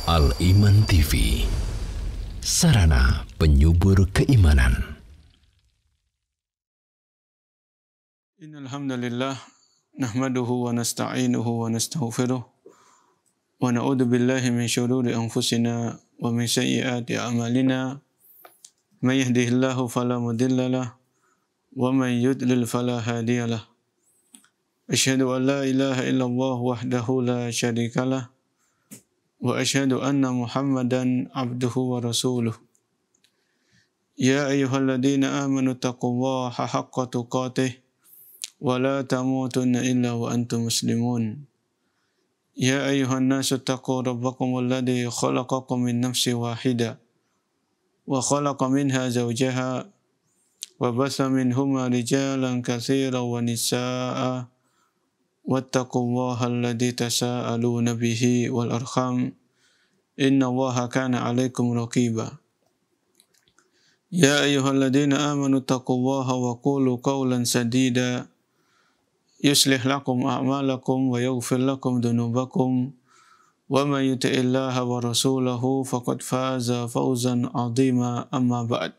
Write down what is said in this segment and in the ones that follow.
Al-Iman TV, sarana penyubur keimanan. Innal hamdalillah nahmaduhu wa nasta'inuhu wa nastaghfiruh wa na'udzu billahi min syururi anfusina wa min sayyiati a'malina. May yahdihillahu fala mudhillalah wa may yudlil fala hadiyalah. Asyhadu an la ilaha illallah wahdahu la syarikalah wa asyhadu anna Muhammadan abduhu wa rasuluh. Ya ayyuhalladzina amanu taqullaha haqqa tuqatih wa la tamutunna illa wa antum muslimun. Ya ayyuhan nasu taqu rabbakum alladzi khalaqakum min nafsin wahidah wa khalaqa minha zawjaha wa batha minhuma rijalan katsiran wa nisaa'a wattaqullaha alladzi tasaaluna bihi wal arham innallaha kana 'alaikum raqiba. Ya ayyuhalladzina amanu taqullaha wa qulu qawlan sadida yuslih lakum a'malakum wa yaghfir lakum dhunubakum wa may yuti'illaha wa rasulahu faqad faza fawzan 'azima amma ba'd.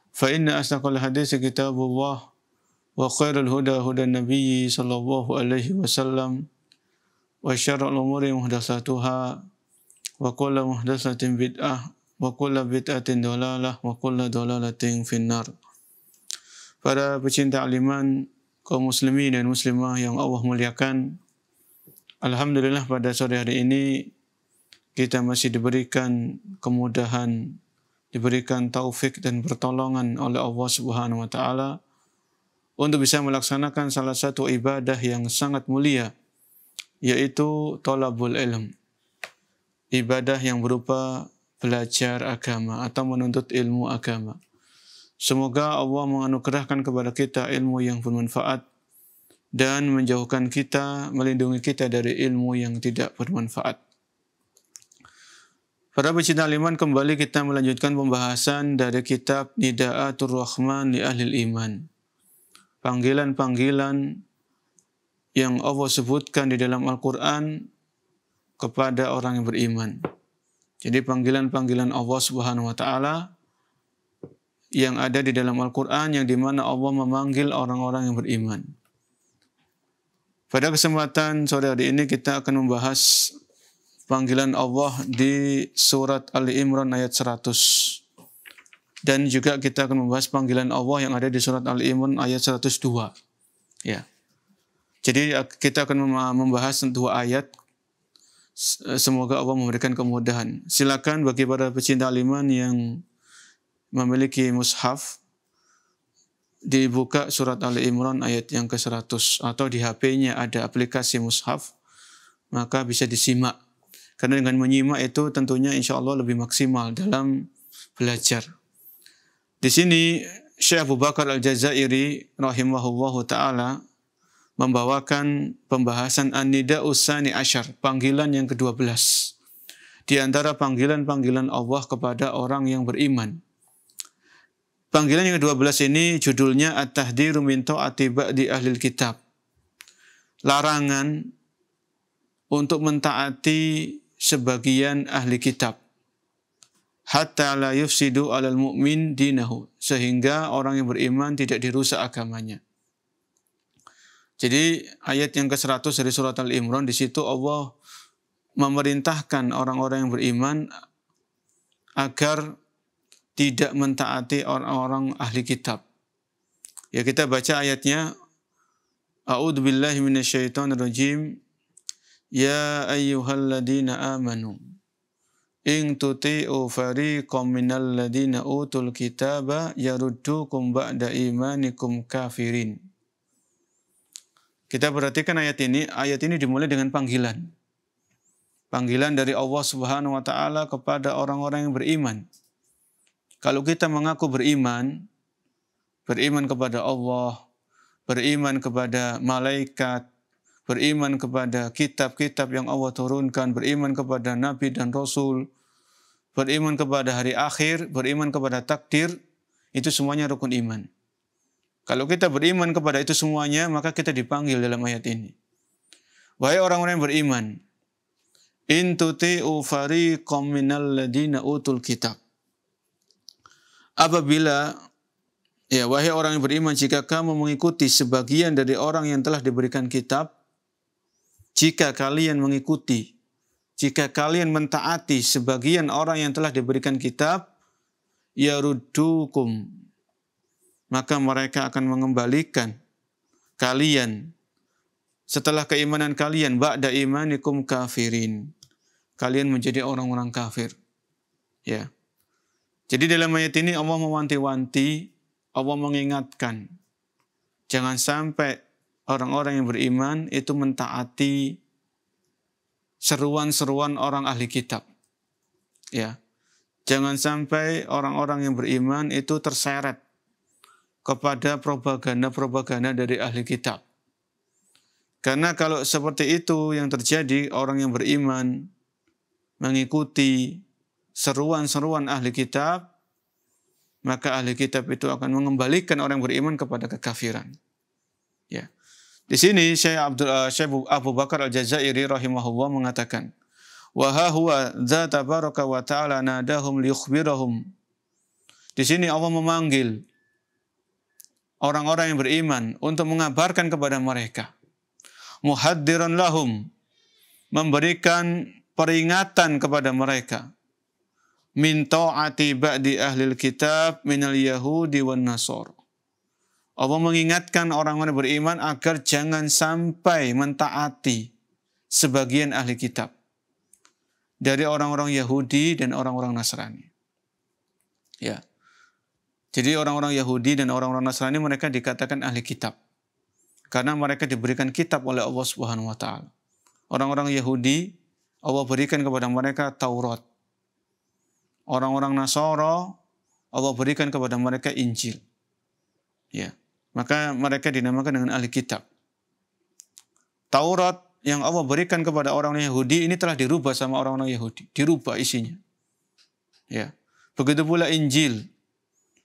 Fa inna asdaqal hadits kitabullah wa khairal huda hudan nabiyyi sallallahu alaihi wasallam wa syarrul umuri muhdatsatuha wa kullu muhdatsatin bid'ah wa kullu bid'atin dhalalah wa kullu dhalalatin finnar. Para pecinta al-iman, kaum muslimin dan muslimah yang Allah muliakan, alhamdulillah pada sore hari ini kita masih diberikan kemudahan, diberikan taufik dan pertolongan oleh Allah Subhanahu wa taala untuk bisa melaksanakan salah satu ibadah yang sangat mulia, yaitu thalabul ilm. Ibadah yang berupa belajar agama atau menuntut ilmu agama. Semoga Allah menganugerahkan kepada kita ilmu yang bermanfaat dan menjauhkan kita, melindungi kita dari ilmu yang tidak bermanfaat. Para pecinta iman, kembali kita melanjutkan pembahasan dari kitab Nida'atur Rahman li Ahlil Iman. Panggilan-panggilan yang Allah sebutkan di dalam Al-Quran kepada orang yang beriman. Jadi panggilan-panggilan Allah Subhanahu wa taala yang ada di dalam Al-Quran, yang dimana Allah memanggil orang-orang yang beriman. Pada kesempatan sore hari ini kita akan membahas panggilan Allah di surat Ali Imran ayat 100. Dan juga kita akan membahas panggilan Allah yang ada di surat Ali Imran ayat 102. Ya. Jadi kita akan membahas dua ayat. Semoga Allah memberikan kemudahan. Silakan bagi para pecinta al-iman yang memiliki mushaf, dibuka surat Ali Imran ayat yang ke-100, atau di HP-nya ada aplikasi mushaf, maka bisa disimak. Karena dengan menyimak itu tentunya insya Allah lebih maksimal dalam belajar. Di sini Syekh Abu Bakar Al-Jazairi rahimahullahu ta'ala membawakan pembahasan An-Nida'us Tsani Asyar, panggilan yang ke-12. Di antara panggilan-panggilan Allah kepada orang yang beriman. Panggilan yang ke-12 ini judulnya At-Tahdhiru min ta'ati ba'di ahlil kitab. Larangan untuk mentaati sebagian ahli kitab. Hatta la yufsidu alal mu'min dinahu. Sehingga orang yang beriman tidak dirusak agamanya. Jadi ayat yang ke-100 dari surat Al-Imran, di situ Allah memerintahkan orang-orang yang beriman agar tidak mentaati orang-orang ahli kitab. Ya, kita baca ayatnya. A'udzu billahi minasyaitonir rajim. Ya ayyuhalladzina amanu in tuti'u fariqam minal ladzina utul kitaba yaruddukum ba'da imanikum kafirin. Kita perhatikan ayat ini. Ayat ini dimulai dengan panggilan. Panggilan dari Allah Subhanahu wa taala kepada orang-orang yang beriman. Kalau kita mengaku beriman, beriman kepada Allah, beriman kepada malaikat, beriman kepada kitab-kitab yang Allah turunkan, beriman kepada nabi dan rasul, beriman kepada hari akhir, beriman kepada takdir, itu semuanya rukun iman. Kalau kita beriman kepada itu semuanya, maka kita dipanggil dalam ayat ini. Wahai orang-orang yang beriman, In tuti'u fariqam minal ladina utul kitab. Apabila, ya wahai orang yang beriman, jika kamu mengikuti sebagian dari orang yang telah diberikan kitab, jika kalian mengikuti, jika kalian mentaati sebagian orang yang telah diberikan kitab, yaruddukum, maka mereka akan mengembalikan kalian setelah keimanan kalian, ba'da imanikum kafirin. Kalian menjadi orang-orang kafir. Ya. Jadi dalam ayat ini Allah mewanti-wanti, Allah mengingatkan, jangan sampai orang-orang yang beriman itu mentaati seruan-seruan orang ahli kitab. Ya. Jangan sampai orang-orang yang beriman itu terseret kepada propaganda-propaganda dari ahli kitab. Karena kalau seperti itu yang terjadi, orang yang beriman mengikuti seruan-seruan ahli kitab, maka ahli kitab itu akan mengembalikan orang beriman kepada kekafiran. Ya. Di sini Syekh Abu Bakar Al-Jazairi rahimahullah mengatakan, wa ha huwa dza tabaraka wa ta'ala nadahum liyukhbirahum. Di sini Allah memanggil orang-orang yang beriman untuk mengabarkan kepada mereka, muhaddiran lahum, memberikan peringatan kepada mereka, min ta'ati ba'di ahlil kitab minal yahudi wan nasor. Allah mengingatkan orang-orang beriman agar jangan sampai mentaati sebagian ahli kitab dari orang-orang Yahudi dan orang-orang Nasrani. Ya. Jadi orang-orang Yahudi dan orang-orang Nasrani mereka dikatakan ahli kitab karena mereka diberikan kitab oleh Allah Subhanahu wa taala. Orang-orang Yahudi Allah berikan kepada mereka Taurat. Orang-orang Nasara Allah berikan kepada mereka Injil. Ya. Maka mereka dinamakan dengan ahli kitab. Taurat yang Allah berikan kepada orang-orang Yahudi ini telah dirubah sama orang-orang Yahudi, dirubah isinya. Ya. Begitu pula Injil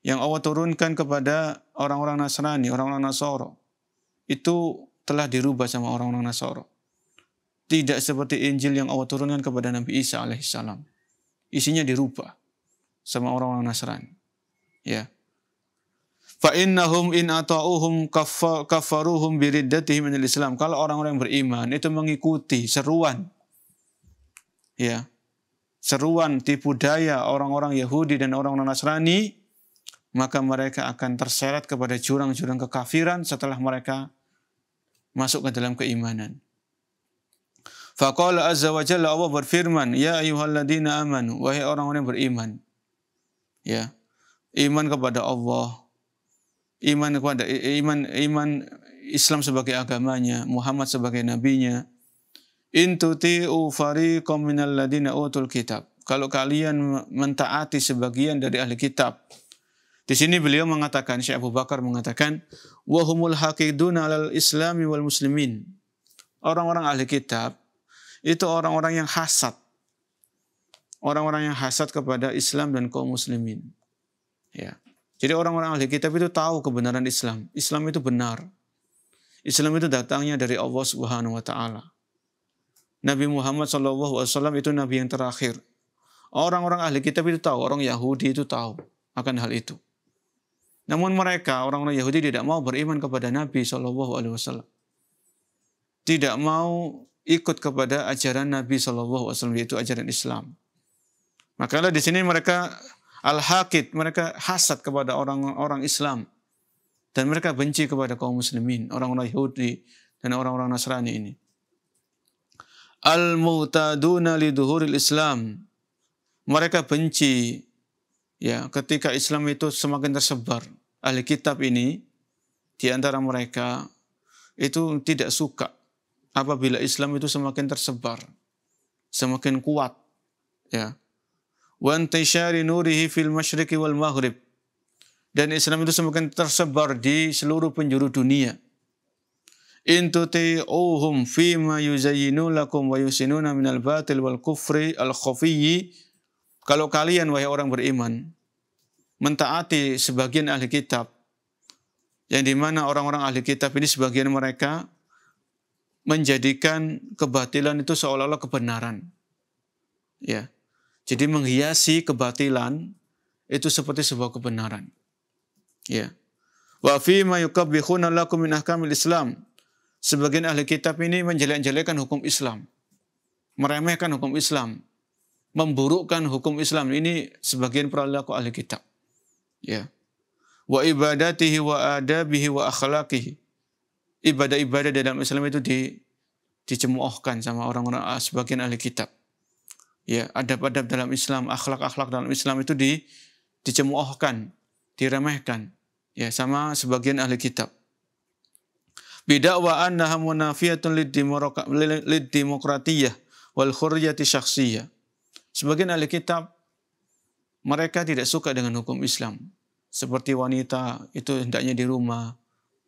yang Allah turunkan kepada orang-orang Nasrani, orang-orang Nasara, itu telah dirubah sama orang-orang Nasara. Tidak seperti Injil yang Allah turunkan kepada Nabi Isa alaihissalam. Isinya dirubah sama orang-orang Nasrani. Ya. Fa innahum in ata'uhum kafaruhum biriddatihim minal Islam. Kalau orang-orang beriman itu mengikuti seruan, ya, seruan tipu daya orang-orang Yahudi dan orang-orang Nasrani, maka mereka akan terseret kepada jurang-jurang kekafiran setelah mereka masuk ke dalam keimanan. Faqala azza wa jalla, Allah berfirman, ya ayyuhalladzina amanu, wahai orang-orang yang beriman. Ya, iman kepada Allah, iman kepada iman Islam sebagai agamanya, Muhammad sebagai nabinya. In tuti'u fariqam minal ladina utul kitab. Kalau kalian mentaati sebagian dari ahli kitab. Di sini beliau mengatakan, Syekh Abu Bakar mengatakan, wa humul haqiduna 'alal islami wal muslimin. Orang-orang ahli kitab itu orang-orang yang hasad. Orang-orang yang hasad kepada Islam dan kaum muslimin. Ya. Jadi orang-orang ahli kitab itu tahu kebenaran Islam. Islam itu benar. Islam itu datangnya dari Allah Subhanahu wa taala. Nabi Muhammad SAW itu nabi yang terakhir. Orang-orang ahli kitab itu tahu, orang Yahudi itu tahu akan hal itu. Namun mereka, orang-orang Yahudi tidak mau beriman kepada Nabi SAW. Tidak mau ikut kepada ajaran Nabi SAW, yaitu ajaran Islam. Maka di sini mereka al-haqid, mereka hasad kepada orang-orang Islam. Dan mereka benci kepada kaum muslimin, orang-orang Yahudi dan orang-orang Nasrani ini. Al-mu'taduna liduhuril Islam. Mereka benci ya ketika Islam itu semakin tersebar. Ahli kitab ini di antara mereka itu tidak suka apabila Islam itu semakin tersebar, semakin kuat, ya. Wa intishari nurihi fil masyriqi wal maghrib. Dan Islam itu semakin tersebar di seluruh penjuru dunia. In tuti'uhum fima yuzayyinu lakum wa yusinuna minal batil wal kufri al khafiyyi. Kalau kalian wahai orang beriman mentaati sebagian ahli kitab, yang dimana orang-orang ahli kitab ini sebagian mereka menjadikan kebatilan itu seolah-olah kebenaran. Ya. Jadi menghiasi kebatilan itu seperti sebuah kebenaran. Ya. Wa fi ma yuqabbihuna lakum min ahkamil Islam. Sebagian ahli kitab ini menjelek-jelekan hukum Islam, meremehkan hukum Islam, memburukkan hukum Islam. Ini sebagian perilaku ahli kitab. Ya. Wa ibadatihi wa adabihi wa akhlaqihi. Ibadah-ibadah dalam Islam itu dicemoohkan sama orang-orang sebagian ahli kitab. Ya, adab-adab dalam Islam, akhlak-akhlak dalam Islam itu dicemoohkan, diremehkan. Ya, sama sebagian ahli kitab. Bid'wa annaha munafiyatun lid-demokratiyah wal hurriyati syakhsiyah. Sebagian ahli kitab mereka tidak suka dengan hukum Islam. Seperti wanita itu hendaknya di rumah,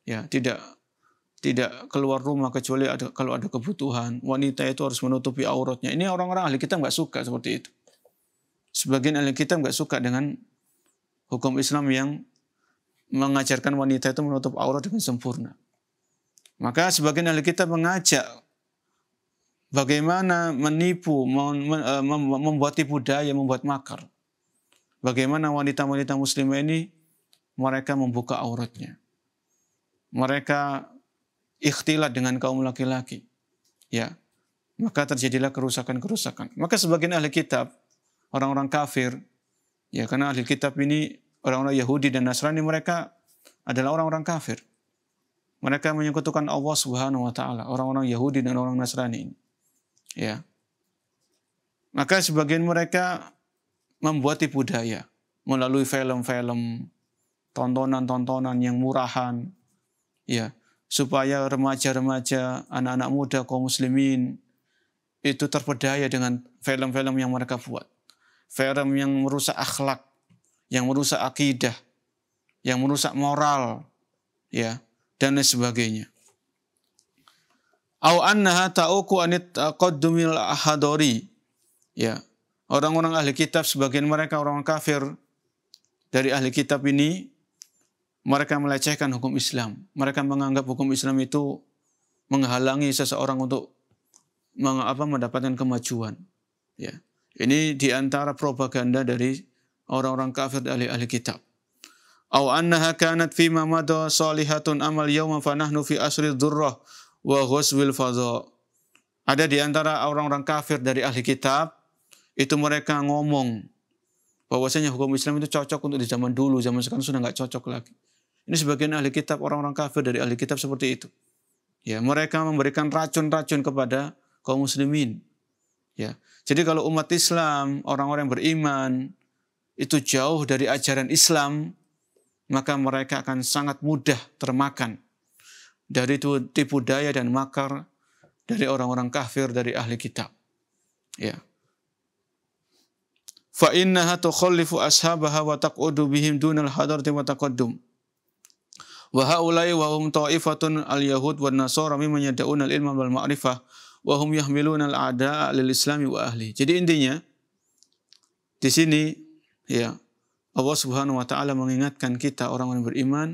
ya, tidak keluar rumah kecuali kalau ada kebutuhan. Wanita itu harus menutupi auratnya. Ini orang-orang ahli kitab nggak suka seperti itu. Sebagian ahli kitab nggak suka dengan hukum Islam yang mengajarkan wanita itu menutup aurat dengan sempurna. Maka sebagian ahli kitab mengajak bagaimana menipu, membuat tipu daya, membuat makar. Bagaimana wanita-wanita muslimah ini mereka membuka auratnya. Mereka ikhtilat dengan kaum laki-laki. Ya. Maka terjadilah kerusakan-kerusakan. Maka sebagian ahli kitab, orang-orang kafir, ya, karena ahli kitab ini orang-orang Yahudi dan Nasrani, mereka adalah orang-orang kafir. Mereka menyekutukan Allah Subhanahu wa taala, orang-orang Yahudi dan orang Nasrani ini. Ya. Maka sebagian mereka membuat tipu daya melalui film-film, tontonan-tontonan yang murahan, ya, supaya remaja-remaja, anak-anak muda kaum muslimin itu terpedaya dengan film-film yang mereka buat. Film yang merusak akhlak, yang merusak akidah, yang merusak moral, ya, dan lain sebagainya. Au annaha ta'uqu anit taqaddumil ahadori. Ya. Orang-orang ahli kitab, sebagian mereka orang kafir dari ahli kitab ini, mereka melecehkan hukum Islam. Mereka menganggap hukum Islam itu menghalangi seseorang untuk mendapatkan kemajuan. Ya. Ini diantara propaganda dari orang-orang kafir dari ahli kitab. Aw annaha kanat fi ma madha salihatun amal yawma fa nahnu fi asri dzurrah wa ghuswil fadha. Ada di antara orang-orang kafir dari ahli kitab itu mereka ngomong bahwasanya hukum Islam itu cocok untuk di zaman dulu, zaman sekarang sudah nggak cocok lagi. Ini sebagian ahli kitab, orang-orang kafir dari ahli kitab seperti itu. Ya, mereka memberikan racun-racun kepada kaum muslimin. Ya. Jadi kalau umat Islam, orang-orang yang beriman itu jauh dari ajaran Islam, maka mereka akan sangat mudah termakan dari tipu daya dan makar dari orang-orang kafir dari ahli kitab. Ya. Fa innaha tukhallifu ashabaha wa taqudu bihim dunal hadarati wa taqaddum. Wa haula'i wa hum ta'ifatun al-yahud wan nasara mimman yad'una al-ilma wal ma'rifah wa hum yahmiluna al-a'da'a lil islami wa ahli. Jadi intinya di sini, ya, Allah Subhanahu wa taala mengingatkan kita orang-orang beriman,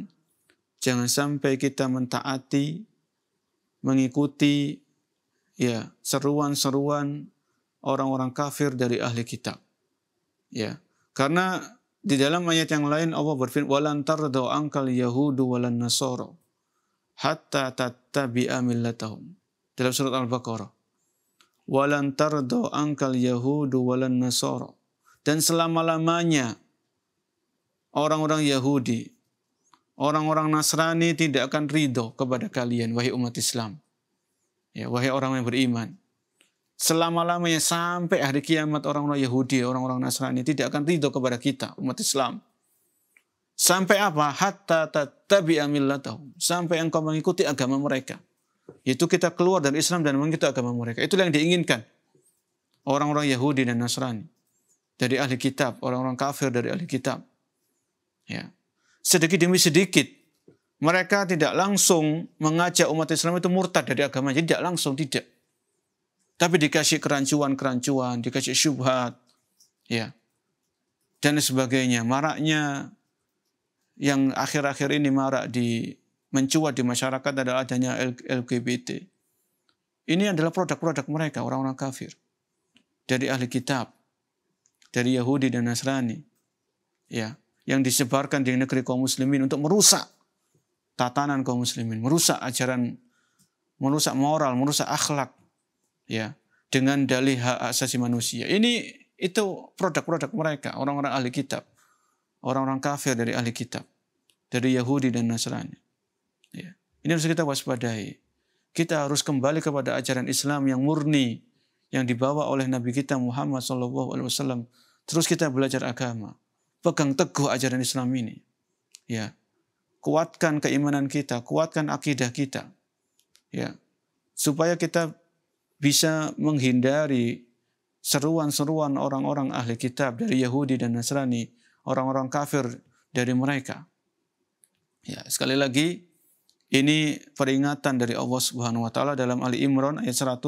jangan sampai kita mentaati, mengikuti, ya, seruan-seruan orang-orang kafir dari ahli kitab. Ya, karena di dalam ayat yang lain Allah berfirman, "Walan tarda ankal yahudu walan nasara hatta tattabi'a millatahum." Dalam surat Al-Baqarah. "Walan tarda ankal yahudu walan nasara." Dan selama-lamanya orang-orang Yahudi, orang-orang Nasrani tidak akan ridho kepada kalian, wahai umat Islam. Ya, wahai orang yang beriman. Selama-lamanya sampai hari kiamat orang-orang Yahudi, orang-orang Nasrani tidak akan ridho kepada kita, umat Islam. Sampai apa? Hatta tattabi'a millatahum. Sampai engkau mengikuti agama mereka. Yaitu kita keluar dari Islam dan mengikuti agama mereka. Itulah yang diinginkan orang-orang Yahudi dan Nasrani. Dari ahli kitab, orang-orang kafir dari ahli kitab. Ya. Sedikit demi sedikit mereka tidak langsung mengajak umat Islam itu murtad dari agama, tidak langsung, tidak. Tapi dikasih kerancuan-kerancuan, dikasih syubhat, ya, dan sebagainya. Maraknya yang akhir-akhir ini marak mencuat di masyarakat adalah adanya LGBT. Ini adalah produk-produk mereka, orang-orang kafir. dari ahli kitab, dari Yahudi dan Nasrani, ya, yang disebarkan di negeri kaum muslimin untuk merusak tatanan kaum muslimin, merusak ajaran, merusak moral, merusak akhlak, ya, dengan dalih hak asasi manusia. Itu produk-produk mereka, orang-orang ahli kitab, orang-orang kafir dari ahli kitab, dari Yahudi dan Nasrani. Ya. Ini harus kita waspadai. Kita harus kembali kepada ajaran Islam yang murni, yang dibawa oleh Nabi kita Muhammad SAW. Terus kita belajar agama, pegang teguh ajaran Islam ini. Ya, kuatkan keimanan kita, kuatkan akidah kita, ya, supaya kita bisa menghindari seruan-seruan orang-orang ahli kitab dari Yahudi dan Nasrani, orang-orang kafir dari mereka. Ya, sekali lagi, ini peringatan dari Allah Subhanahu wa taala dalam Ali Imran ayat 100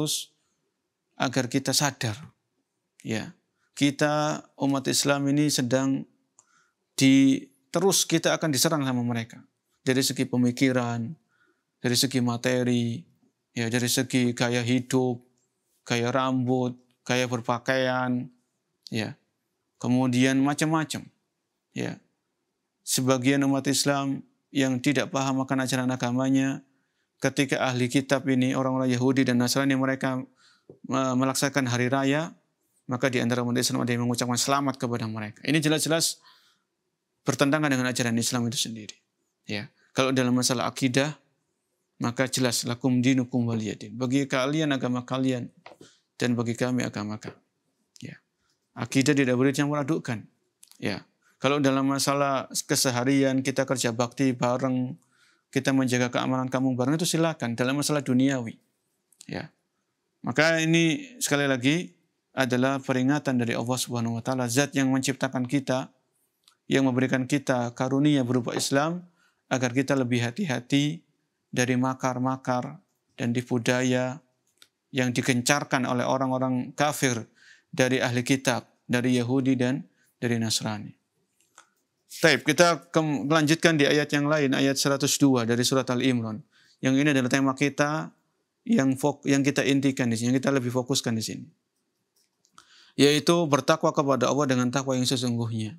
agar kita sadar, ya, kita umat Islam ini sedang terus kita akan diserang sama mereka dari segi pemikiran, dari segi materi, ya, dari segi gaya hidup, gaya rambut, gaya berpakaian, ya, kemudian macam-macam, ya. Sebagian umat Islam yang tidak paham akan ajaran agamanya, ketika ahli kitab ini, orang-orang Yahudi dan Nasrani, mereka melaksanakan hari raya, maka di antara umat Islam ada yang mengucapkan selamat kepada mereka. Ini jelas-jelas bertentangan dengan ajaran Islam itu sendiri. Ya, kalau dalam masalah akidah, maka jelas lakum dinukum waliyadin. Bagi kalian agama kalian dan bagi kami agama kami. Ya, akidah tidak boleh dicampur adukkan. Ya, kalau dalam masalah keseharian kita kerja bakti bareng, kita menjaga keamanan kamu bareng, itu silakan. Dalam masalah duniawi, ya, maka ini sekali lagi adalah peringatan dari Allah Subhanahu Wa Taala, Zat yang menciptakan kita, yang memberikan kita karunia berupa Islam, agar kita lebih hati-hati dari makar-makar dan tipu daya yang digencarkan oleh orang-orang kafir dari ahli kitab, dari Yahudi dan dari Nasrani. Baik, kita melanjutkan di ayat yang lain, ayat 102 dari surat Al-Imran. Yang ini adalah tema kita yang kita intikan di sini, yang kita lebih fokuskan di sini, yaitu bertakwa kepada Allah dengan takwa yang sesungguhnya.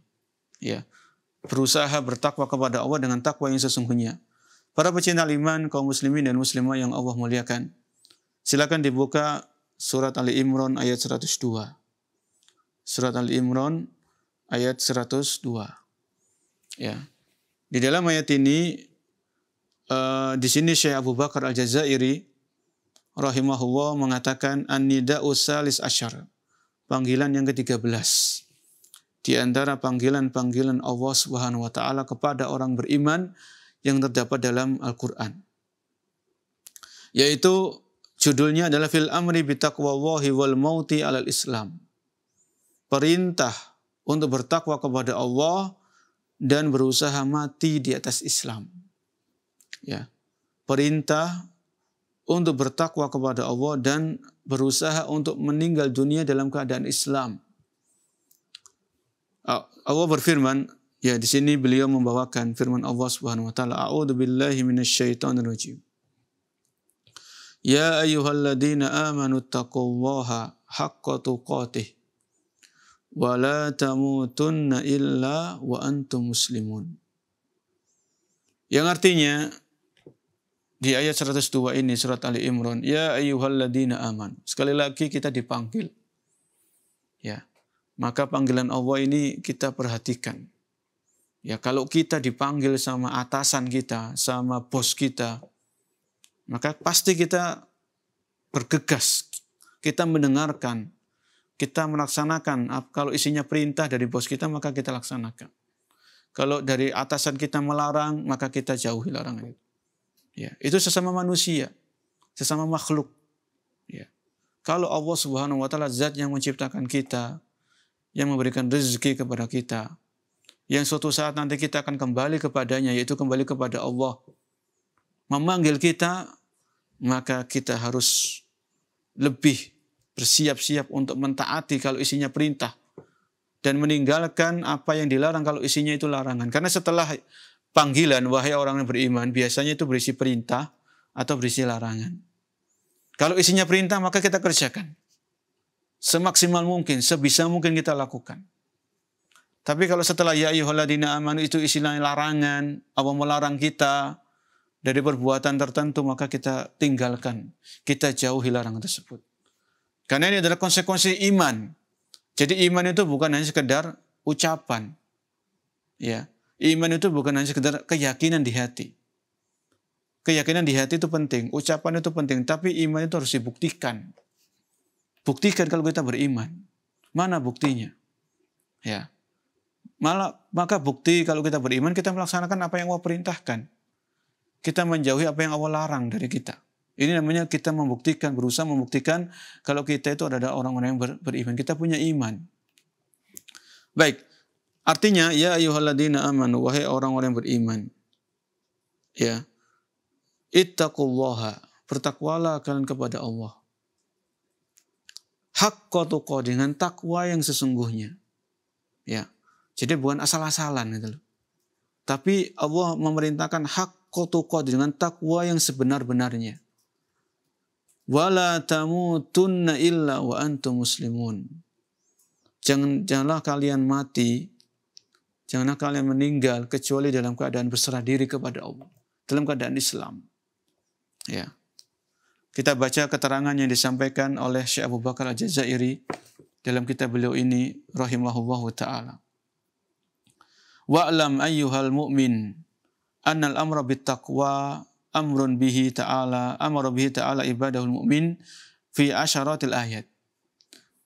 Ya, berusaha bertakwa kepada Allah dengan takwa yang sesungguhnya. Para pecinta iman, kaum muslimin dan muslimah yang Allah muliakan, silakan dibuka surat Ali Imran ayat 102. Surat Ali Imran ayat 102. Ya. Di dalam ayat ini di sini Syekh Abu Bakar Al-Jazairi rahimahullah mengatakan an-nida'u salis asyar. Panggilan yang ke-13. Di antara panggilan-panggilan Allah Subhanahu wa taala kepada orang beriman yang terdapat dalam Al-Qur'an. Yaitu judulnya adalah fil amri bitaqwallahi wal mauti 'alal Islam. Perintah untuk bertakwa kepada Allah dan berusaha mati di atas Islam. Ya. Perintah untuk bertakwa kepada Allah dan berusaha untuk meninggal dunia dalam keadaan Islam. Allah berfirman, ya, di sini beliau membawakan firman Allah Subhanahu wa taala, a'udzu billahi minasyaitonir rajim. Ya ayyuhalladzina amanu taqullaha haqqa tuqatih wa la tamutunna illa wa antum muslimun. Yang artinya di ayat 102 ini surat Ali Imran, ya ayyuhalladzina amanu. Sekali lagi kita dipanggil. Ya. Maka panggilan Allah ini kita perhatikan. Ya, kalau kita dipanggil sama atasan kita, sama bos kita, maka pasti kita bergegas. Kita mendengarkan, kita melaksanakan. Kalau isinya perintah dari bos kita, maka kita laksanakan. Kalau dari atasan kita melarang, maka kita jauhi larangan itu. Ya, itu sesama manusia, sesama makhluk. Ya. Kalau Allah Subhanahu wa taala Zat yang menciptakan kita, yang memberikan rezeki kepada kita, yang suatu saat nanti kita akan kembali kepadanya, yaitu kembali kepada Allah, memanggil kita, maka kita harus lebih bersiap-siap untuk mentaati kalau isinya perintah, dan meninggalkan apa yang dilarang kalau isinya itu larangan. Karena setelah panggilan, wahai orang yang beriman, biasanya itu berisi perintah atau berisi larangan. Kalau isinya perintah, maka kita kerjakan. Semaksimal mungkin, sebisa mungkin kita lakukan. Tapi kalau setelah ya ayyuhalladzina amanu itu istilahnya larangan, Allah melarang kita dari perbuatan tertentu, maka kita tinggalkan, kita jauhi larangan tersebut. Karena ini adalah konsekuensi iman. Jadi iman itu bukan hanya sekedar ucapan. Ya, iman itu bukan hanya sekedar keyakinan di hati. Keyakinan di hati itu penting, ucapan itu penting, tapi iman itu harus dibuktikan. Buktikan kalau kita beriman. Mana buktinya? Ya. Maka bukti kalau kita beriman, kita melaksanakan apa yang Allah perintahkan. Kita menjauhi apa yang Allah larang dari kita. Ini namanya kita membuktikan, berusaha membuktikan kalau kita itu adalah orang-orang yang beriman. Kita punya iman. Baik, artinya ya ayyuhalladzina amanu, wahai orang-orang yang beriman. Ya. Ittaqullaha, bertakwalah kalian kepada Allah. Haqqa tuqah, dengan takwa yang sesungguhnya. Ya. Jadi bukan asal-asalan gitu loh. Tapi Allah memerintahkan haqqa tuqah, dengan takwa yang sebenar-benarnya. Wala tamutunna illa wa antum muslimun. Janganlah kalian mati, janganlah kalian meninggal kecuali dalam keadaan berserah diri kepada Allah, dalam keadaan Islam. Ya. Kita baca keterangan yang disampaikan oleh Syekh Abu Bakar Al-Jazairi dalam kitab beliau ini rahimahullahu taala. Wa'lam ayyuhal mu'min annal amra bittaqwa amrun bihi ta'ala ibadahul mu'min fi asyaratil ayat.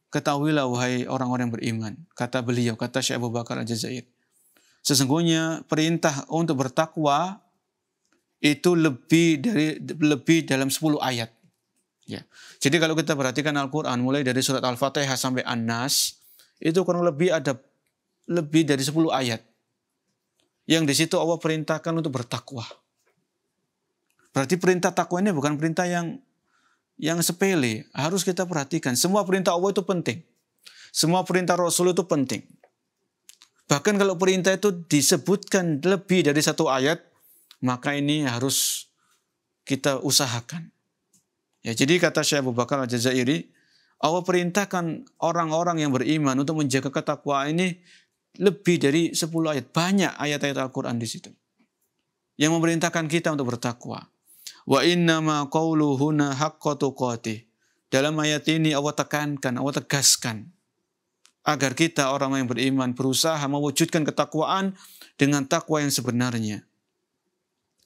Ketahuilah wahai orang-orang yang beriman, kata beliau, kata Syekh Abu Bakar Al-Jazairi. Sesungguhnya perintah untuk bertakwa itu lebih dalam 10 ayat. Ya. Jadi kalau kita perhatikan Al-Quran mulai dari surat Al-Fatihah sampai An-Nas, itu kurang lebih ada lebih dari 10 ayat. Yang di situ Allah perintahkan untuk bertakwa. Berarti perintah takwa ini bukan perintah yang sepele. Harus kita perhatikan. Semua perintah Allah itu penting. Semua perintah Rasul itu penting. Bahkan kalau perintah itu disebutkan lebih dari 1 ayat, maka ini harus kita usahakan. Ya, jadi kata Syekh Abu Bakar Al-Jazairi, Allah perintahkan orang-orang yang beriman untuk menjaga ketakwaan ini lebih dari 10 ayat. Banyak ayat-ayat Al-Quran di situ yang memerintahkan kita untuk bertakwa. Wa innama qawluhuna haqqa tuqatih. Dalam ayat ini Allah tekankan, Allah tegaskan agar kita orang yang beriman berusaha mewujudkan ketakwaan dengan takwa yang sebenarnya.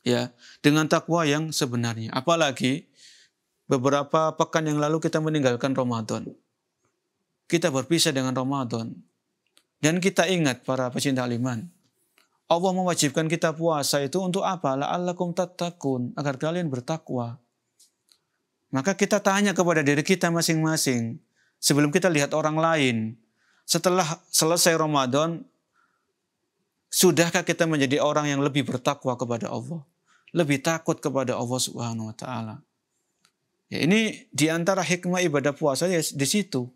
Ya, dengan takwa yang sebenarnya. Apalagi beberapa pekan yang lalu kita meninggalkan Ramadan. Kita berpisah dengan Ramadan. Dan kita ingat para pecinta iman, Allah mewajibkan kita puasa itu untuk apa? La'allakum tattaqun, agar kalian bertakwa. Maka kita tanya kepada diri kita masing-masing, sebelum kita lihat orang lain, setelah selesai Ramadan, sudahkah kita menjadi orang yang lebih bertakwa kepada Allah? Lebih takut kepada Allah Subhanahu wa Ta'ala? Ya, ini diantara hikmah ibadah puasa ya di situ.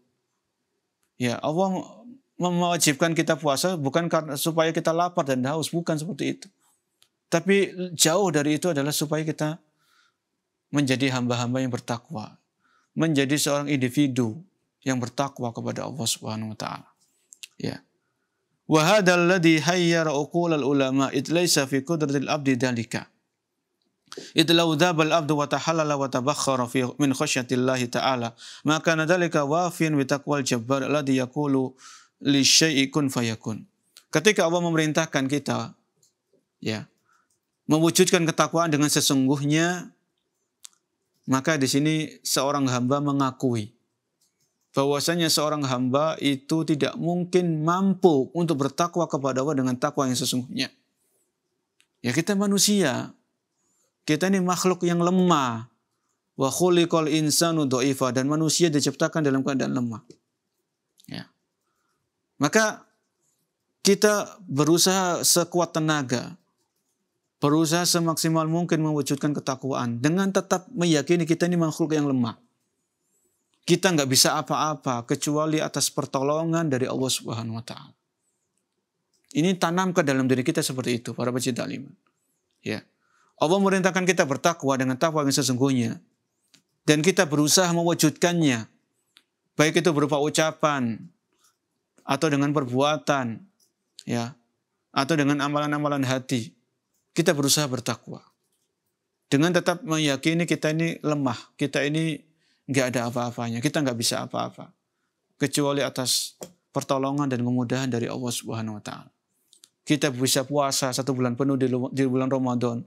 Ya, Allah mewajibkan kita puasa bukan karena supaya kita lapar dan haus, bukan seperti itu. Tapi jauh dari itu adalah supaya kita menjadi hamba-hamba yang bertakwa, menjadi seorang individu yang bertakwa kepada Allah Subhanahu wa Ta'ala. Ya. Wa hadzal ladzi hayyara uqulal ulama id laisa fi qudratil abdi dalika. Id law dzabal abdu wa tahallala wa tabakhkhara fi min khasyatillahi ta'ala, maka dzalika wafin bi taqwal jabbar alladzi yaqulu li syai'i kun fayakun. Ketika Allah memerintahkan kita ya mewujudkan ketakwaan dengan sesungguhnya, maka di sini seorang hamba mengakui bahwasanya seorang hamba itu tidak mungkin mampu untuk bertakwa kepada Allah dengan takwa yang sesungguhnya. Ya, kita manusia. Kita ini makhluk yang lemah. Wa khuliqal insanu dha'ifa, dan manusia diciptakan dalam keadaan lemah. Ya. Maka kita berusaha sekuat tenaga, berusaha semaksimal mungkin mewujudkan ketakwaan dengan tetap meyakini kita ini makhluk yang lemah. Kita nggak bisa apa-apa kecuali atas pertolongan dari Allah Subhanahu wa Ta'ala. Ini tanam ke dalam diri kita seperti itu, para pecinta iman. Ya. Allah merintahkan kita bertakwa dengan takwa yang sesungguhnya, dan kita berusaha mewujudkannya baik itu berupa ucapan atau dengan perbuatan, ya, atau dengan amalan-amalan hati. Kita berusaha bertakwa dengan tetap meyakini kita ini lemah, kita ini nggak ada apa-apanya, kita nggak bisa apa-apa kecuali atas pertolongan dan kemudahan dari Allah Subhanahu wa taala. Kita bisa puasa 1 bulan penuh di bulan Ramadan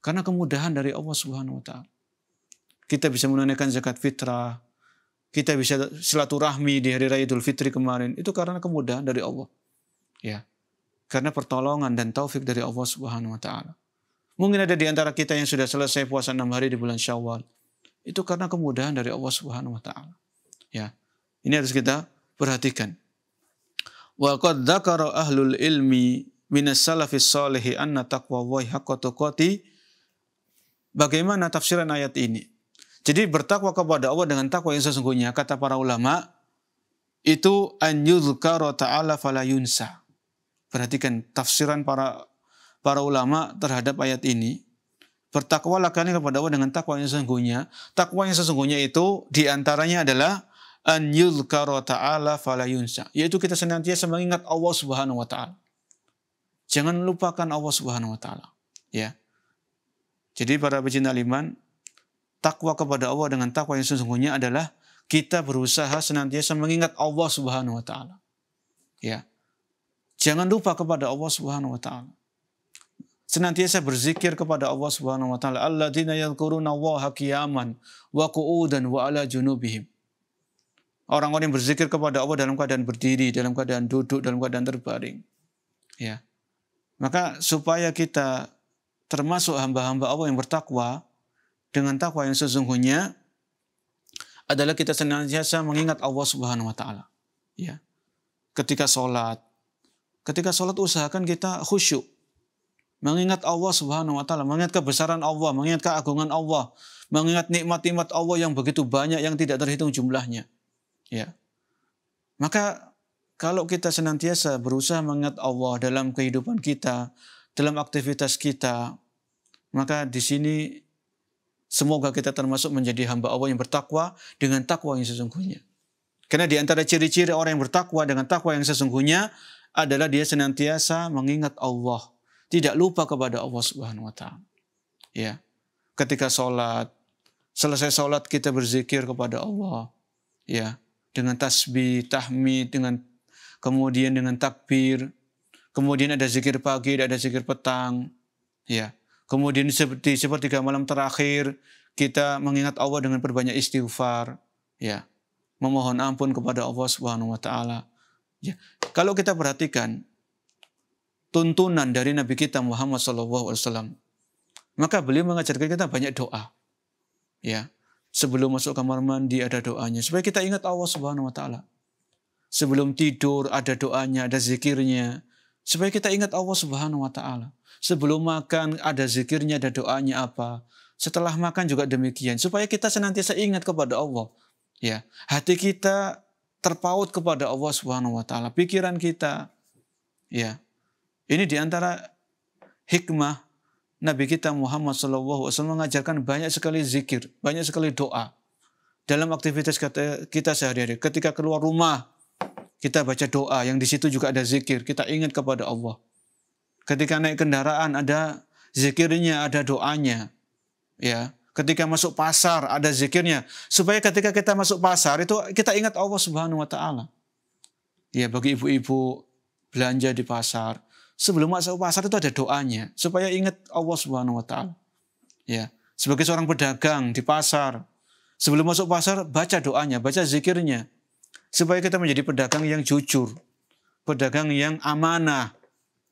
karena kemudahan dari Allah Subhanahu wa taala. Kita bisa menunaikan zakat fitrah, kita bisa silaturahmi di hari raya Idul Fitri kemarin, itu karena kemudahan dari Allah. Ya. Karena pertolongan dan taufik dari Allah Subhanahu wa taala. Mungkin ada di antara kita yang sudah selesai puasa 6 hari di bulan Syawal. Itu karena kemudahan dari Allah Subhanahu wa taala. Ya. Ini harus kita perhatikan. Wa qad dzakara ahlul ilmi minas salafis shalihi anna taqwallahi haqqa tuqati. Bagaimana tafsiran ayat ini? Jadi bertakwa kepada Allah dengan takwa yang sesungguhnya, kata para ulama, itu an yuzkara ta'ala fala yunsa. Perhatikan tafsiran para ulama terhadap ayat ini. Bertakwalah kalian kepada Allah dengan takwa yang sesungguhnya. Takwa yang sesungguhnya itu diantaranya adalah an yuzkara ta'ala fala yunsa. Yaitu kita senantiasa mengingat Allah Subhanahu wa taala. Jangan lupakan Allah Subhanahu wa taala. Ya. Jadi para pecinta iman, takwa kepada Allah dengan takwa yang sesungguhnya adalah kita berusaha senantiasa mengingat Allah Subhanahu wa taala. Ya. Jangan lupa kepada Allah Subhanahu wa taala. Senantiasa berzikir kepada Allah Subhanahu wa taala. Alladzina yadhkuruna Allaha qiyaman wa qu'udan wa ala junubihim. Orang-orang yang berzikir kepada Allah dalam keadaan berdiri, dalam keadaan duduk, dalam keadaan terbaring. Ya. Maka supaya kita termasuk hamba-hamba Allah yang bertakwa, dengan takwa yang sesungguhnya adalah kita senantiasa mengingat Allah Subhanahu wa taala. Ya. Ketika sholat usahakan kita khusyuk. Mengingat Allah Subhanahu wa taala, mengingat kebesaran Allah, mengingat keagungan Allah, mengingat nikmat-nikmat Allah yang begitu banyak yang tidak terhitung jumlahnya. Ya. Maka kalau kita senantiasa berusaha mengingat Allah dalam kehidupan kita, dalam aktivitas kita, maka di sini semoga kita termasuk menjadi hamba Allah yang bertakwa dengan takwa yang sesungguhnya. Karena di antara ciri-ciri orang yang bertakwa dengan takwa yang sesungguhnya adalah dia senantiasa mengingat Allah, tidak lupa kepada Allah Subhanahu wa taala. Ya. Ketika selesai sholat kita berzikir kepada Allah. Ya, dengan tasbih, tahmid, kemudian dengan takbir. Kemudian ada zikir pagi, ada zikir petang. Ya. Kemudian seperti sepertiga malam terakhir kita mengingat Allah dengan berbanyak istighfar, ya, memohon ampun kepada Allah Subhanahu wa taala. Ya. Kalau kita perhatikan tuntunan dari Nabi kita Muhammad SAW, maka beliau mengajarkan kita banyak doa. Ya. Sebelum masuk kamar mandi ada doanya supaya kita ingat Allah Subhanahu wa taala. Sebelum tidur ada doanya, ada zikirnya supaya kita ingat Allah Subhanahu wa taala. Sebelum makan ada zikirnya, ada doanya apa. Setelah makan juga demikian. Supaya kita senantiasa ingat kepada Allah. Ya, hati kita terpaut kepada Allah Subhanahu wa taala. Pikiran kita. Ya. Ini diantara hikmah Nabi kita Muhammad SAW mengajarkan banyak sekali zikir, banyak sekali doa. Dalam aktivitas kita sehari-hari. Ketika keluar rumah, kita baca doa. Yang di situ juga ada zikir. Kita ingat kepada Allah. Ketika naik kendaraan ada zikirnya, ada doanya. Ya, ketika masuk pasar ada zikirnya. Supaya ketika kita masuk pasar itu kita ingat Allah Subhanahu wa taala. Ya, bagi ibu-ibu belanja di pasar, sebelum masuk pasar itu ada doanya supaya ingat Allah Subhanahu wa taala. Ya, sebagai seorang pedagang di pasar, sebelum masuk pasar baca doanya, baca zikirnya supaya kita menjadi pedagang yang jujur, pedagang yang amanah.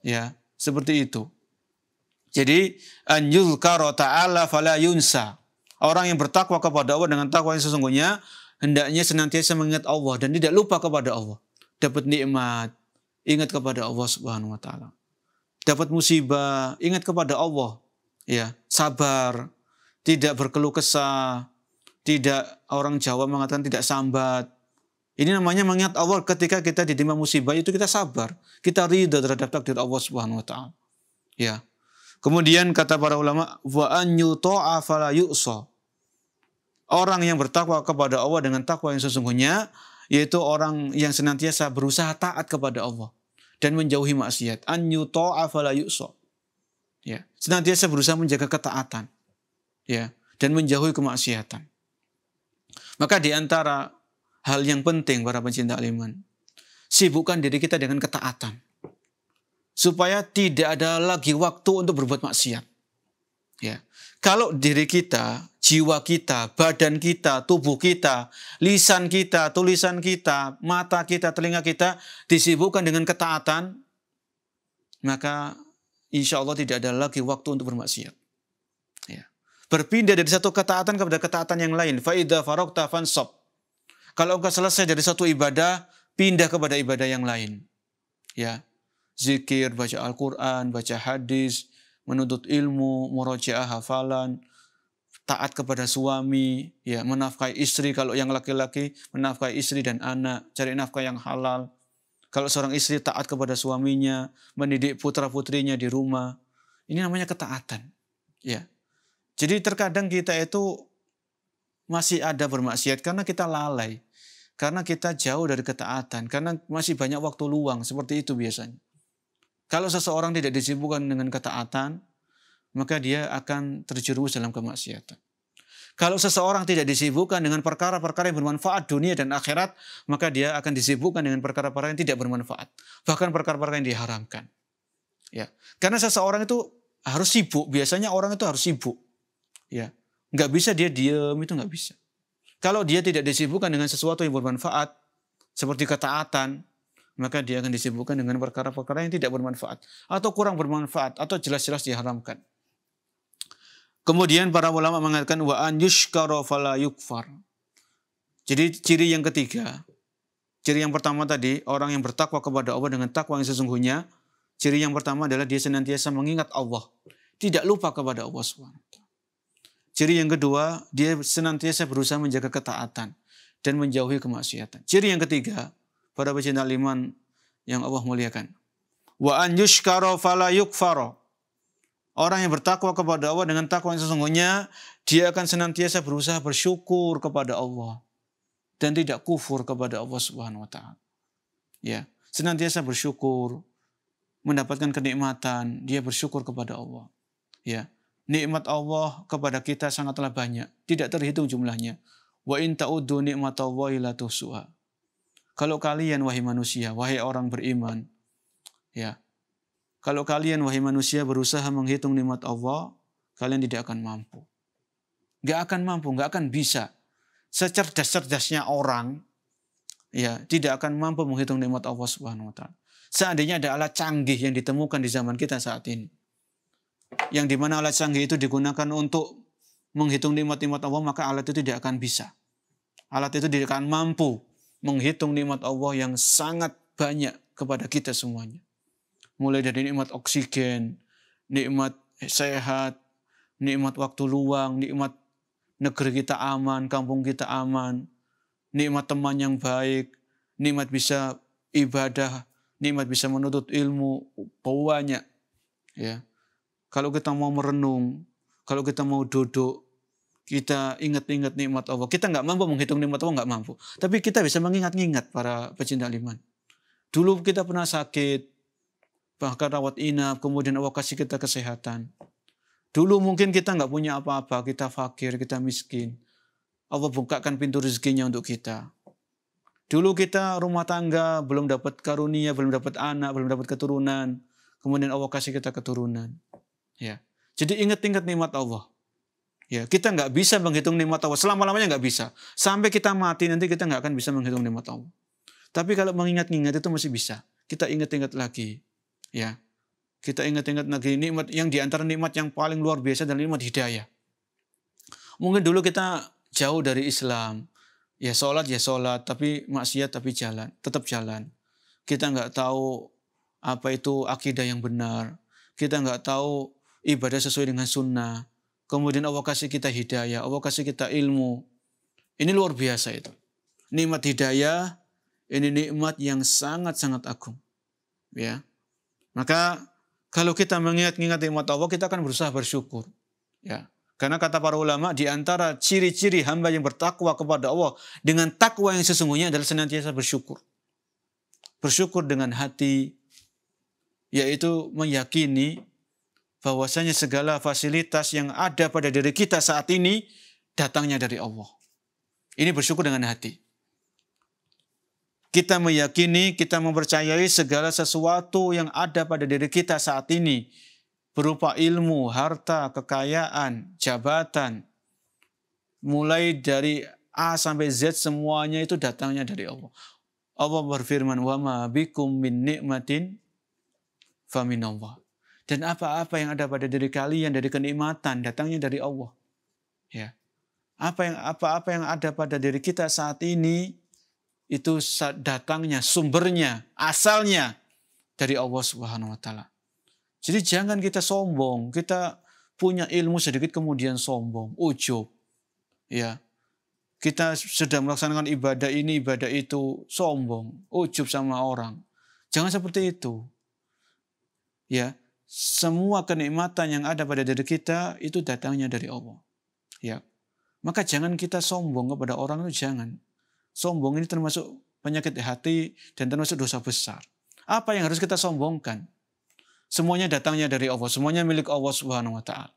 Ya. Seperti itu. Jadi an yuzkara ta'ala fala yunsa. Orang yang bertakwa kepada Allah dengan takwa yang sesungguhnya hendaknya senantiasa mengingat Allah dan tidak lupa kepada Allah. Dapat nikmat, ingat kepada Allah Subhanahu wa taala. Dapat musibah, ingat kepada Allah. Ya, sabar, tidak berkeluh kesah, tidak, orang Jawa mengatakan tidak sambat. Ini namanya mengingat Allah ketika kita ditimpa musibah itu kita sabar. Kita ridha terhadap takdir Allah Subhanahu wa taala. Ya. Kemudian kata para ulama, wa an yuta'a fala yu'sa. Orang yang bertakwa kepada Allah dengan takwa yang sesungguhnya yaitu orang yang senantiasa berusaha taat kepada Allah dan menjauhi maksiat. An yuta'a fala yu'sa. Ya, senantiasa berusaha menjaga ketaatan, ya, dan menjauhi kemaksiatan. Maka di antara hal yang penting para pencinta iman, sibukkan diri kita dengan ketaatan. Supaya tidak ada lagi waktu untuk berbuat maksiat. Ya. Kalau diri kita, jiwa kita, badan kita, tubuh kita, lisan kita, tulisan kita, mata kita, telinga kita disibukkan dengan ketaatan, maka insya Allah tidak ada lagi waktu untuk bermaksiat. Ya. Berpindah dari satu ketaatan kepada ketaatan yang lain. Fa'idha farokta fansab. Kalau engkau selesai dari satu ibadah, pindah kepada ibadah yang lain. Ya. Zikir, baca Al-Quran, baca hadis, menuntut ilmu, murojaah hafalan, taat kepada suami, ya, menafkahi istri. Kalau yang laki-laki, menafkahi istri dan anak, cari nafkah yang halal. Kalau seorang istri taat kepada suaminya, mendidik putra-putrinya di rumah. Ini namanya ketaatan. Ya. Jadi terkadang kita itu masih ada bermaksiat karena kita lalai. Karena kita jauh dari ketaatan. Karena masih banyak waktu luang. Seperti itu biasanya. Kalau seseorang tidak disibukkan dengan ketaatan, maka dia akan terjerumus dalam kemaksiatan. Kalau seseorang tidak disibukkan dengan perkara-perkara yang bermanfaat dunia dan akhirat, maka dia akan disibukkan dengan perkara-perkara yang tidak bermanfaat. Bahkan perkara-perkara yang diharamkan. Ya. Karena seseorang itu harus sibuk. Biasanya orang itu harus sibuk. Ya. Nggak bisa dia diam, itu nggak bisa. Kalau dia tidak disibukkan dengan sesuatu yang bermanfaat, seperti ketaatan, maka dia akan disibukkan dengan perkara-perkara yang tidak bermanfaat. Atau kurang bermanfaat, atau jelas-jelas diharamkan. Kemudian para ulama mengatakan, wa an yushkara fala yukfar. Jadi ciri yang ketiga, ciri yang pertama tadi, orang yang bertakwa kepada Allah dengan takwa yang sesungguhnya, ciri yang pertama adalah dia senantiasa mengingat Allah. Tidak lupa kepada Allah SWT. Ciri yang kedua, dia senantiasa berusaha menjaga ketaatan dan menjauhi kemaksiatan. Ciri yang ketiga, para pecinta iman yang Allah muliakan. Wa an yushkara fala yukfara. Orang yang bertakwa kepada Allah dengan takwa yang sesungguhnya, dia akan senantiasa berusaha bersyukur kepada Allah dan tidak kufur kepada Allah Subhanahu wa taala. Ya, senantiasa bersyukur, mendapatkan kenikmatan, dia bersyukur kepada Allah. Ya, nikmat Allah kepada kita sangatlah banyak, tidak terhitung jumlahnya. Wa in ta'uddu nikmatallahi la tuhsuha. Kalau kalian wahai manusia, wahai orang beriman, ya, kalau kalian wahai manusia berusaha menghitung nikmat Allah, kalian tidak akan mampu. Gak akan mampu, gak akan bisa. Secerdas-cerdasnya orang, ya, tidak akan mampu menghitung nikmat Allah Subhanahu wa taala. Seandainya ada alat canggih yang ditemukan di zaman kita saat ini, yang dimana alat canggih itu digunakan untuk menghitung nikmat-nikmat Allah, maka alat itu tidak akan bisa. Alat itu tidak akan mampu menghitung nikmat Allah yang sangat banyak kepada kita semuanya. Mulai dari nikmat oksigen, nikmat sehat, nikmat waktu luang, nikmat negeri kita aman, kampung kita aman, nikmat teman yang baik, nikmat bisa ibadah, nikmat bisa menuntut ilmu, banyak. Ya. Kalau kita mau merenung, kalau kita mau duduk, kita ingat-ingat nikmat Allah. Kita nggak mampu menghitung nikmat Allah, nggak mampu. Tapi kita bisa mengingat-ingat para pecinta iman. Dulu kita pernah sakit, bahkan rawat inap, kemudian Allah kasih kita kesehatan. Dulu mungkin kita nggak punya apa-apa, kita fakir, kita miskin. Allah bukakan pintu rezekinya untuk kita. Dulu kita rumah tangga, belum dapat karunia, belum dapat anak, belum dapat keturunan. Kemudian Allah kasih kita keturunan. Ya. Jadi ingat-ingat nikmat Allah. Ya, kita nggak bisa menghitung nikmat Allah. Selama-lamanya nggak bisa. Sampai kita mati nanti kita nggak akan bisa menghitung nikmat Allah. Tapi kalau mengingat-ingat itu masih bisa. Kita ingat-ingat lagi. Ya. Kita ingat-ingat lagi nikmat yang diantara nikmat yang paling luar biasa adalah nikmat hidayah. Mungkin dulu kita jauh dari Islam. Ya sholat, tapi maksiat tapi jalan. Tetap jalan. Kita nggak tahu apa itu akidah yang benar. Kita nggak tahu ibadah sesuai dengan sunnah. Kemudian Allah kasih kita hidayah, Allah kasih kita ilmu. Ini luar biasa itu. Nikmat hidayah, ini nikmat yang sangat-sangat agung. Ya. Maka kalau kita mengingat-ingat nikmat Allah, kita akan berusaha bersyukur. Ya. Karena kata para ulama, di antara ciri-ciri hamba yang bertakwa kepada Allah dengan takwa yang sesungguhnya adalah senantiasa bersyukur. Bersyukur dengan hati, yaitu meyakini bahwasanya segala fasilitas yang ada pada diri kita saat ini datangnya dari Allah. Ini bersyukur dengan hati. Kita meyakini, kita mempercayai segala sesuatu yang ada pada diri kita saat ini berupa ilmu, harta, kekayaan, jabatan, mulai dari A sampai Z semuanya itu datangnya dari Allah. Allah berfirman, "Wa ma bikum min ni'matin faminallah." Dan apa-apa yang ada pada diri kalian dari kenikmatan datangnya dari Allah. Ya. Apa-apa yang ada pada diri kita saat ini itu datangnya, sumbernya, asalnya dari Allah Subhanahu wa taala. Jadi jangan kita sombong, kita punya ilmu sedikit kemudian sombong, ujub. Ya. Kita sudah melaksanakan ibadah ini, ibadah itu, sombong, ujub sama orang. Jangan seperti itu. Ya, semua kenikmatan yang ada pada diri kita itu datangnya dari Allah. Ya. Maka jangan kita sombong kepada orang itu, jangan. Sombong ini termasuk penyakit hati dan termasuk dosa besar. Apa yang harus kita sombongkan? Semuanya datangnya dari Allah, semuanya milik Allah Subhanahu wa taala.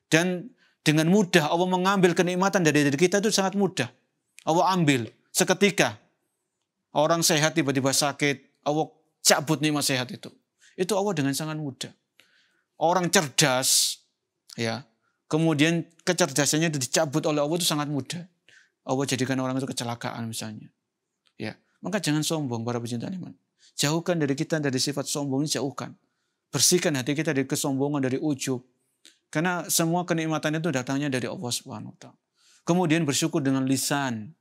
Dan dengan mudah Allah mengambil kenikmatan dari diri kita itu sangat mudah. Allah ambil seketika. Orang sehat tiba-tiba sakit, Allah cabut nikmat sehat itu. Itu Allah dengan sangat mudah. Orang cerdas, ya, kemudian kecerdasannya itu dicabut oleh Allah itu sangat mudah. Allah jadikan orang itu kecelakaan misalnya. Ya, maka jangan sombong para pecinta iman. Jauhkan dari kita dari sifat sombong ini, jauhkan. Bersihkan hati kita dari kesombongan, dari ujub. Karena semua kenikmatan itu datangnya dari Allah Subhanahu wa taala. Kemudian bersyukur dengan lisan.